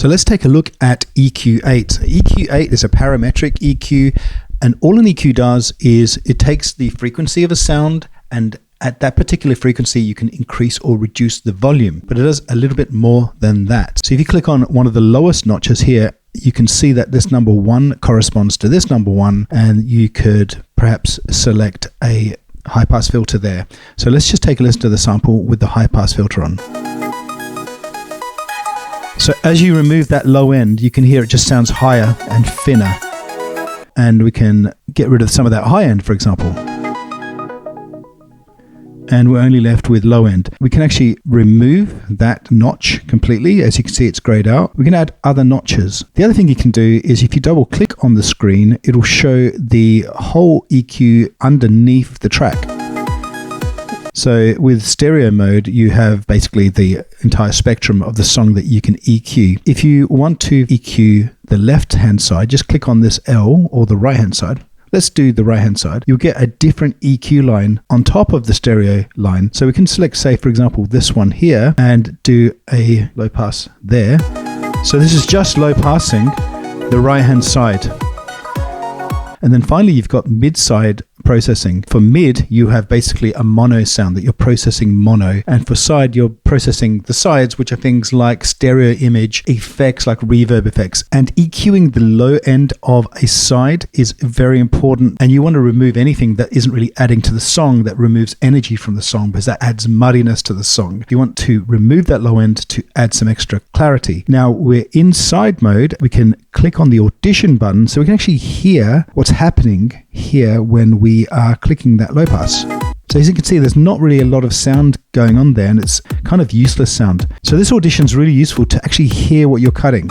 So let's take a look at eqeight. eqeight is a parametric EQ, and all an EQ does is it takes the frequency of a sound, and at that particular frequency you can increase or reduce the volume, but it does a little bit more than that. So if you click on one of the lowest notches here, you can see that this number 1 corresponds to this number 1, and you could perhaps select a high pass filter there. So let's just take a listen to the sample with the high pass filter on. So as you remove that low end, you can hear it just sounds higher and thinner. And we can get rid of some of that high end, for example. And we're only left with low end. We can actually remove that notch completely. As you can see, it's grayed out. We can add other notches. The other thing you can do is if you double click on the screen, it'll show the whole EQ underneath the track. So with stereo mode, you have basically the entire spectrum of the song that you can EQ. If you want to EQ the left-hand side, just click on this L, or the right-hand side. Let's do the right-hand side. You'll get a different EQ line on top of the stereo line. So we can select, say, for example, this one here and do a low pass there. So this is just low passing the right-hand side. And then finally, you've got mid-side processing. For mid, you have basically a mono sound that you're processing mono. And for side, you're processing the sides, which are things like stereo image, effects like reverb effects. And EQing the low end of a side is very important. And you want to remove anything that isn't really adding to the song, that removes energy from the song, because that adds muddiness to the song. You want to remove that low end to add some extra clarity. Now we're in side mode. We can click on the audition button so we can actually hear what's happening here when we are clicking that low pass. So as you can see, there's not really a lot of sound going on there, and it's kind of useless sound. So this audition is really useful to actually hear what you're cutting.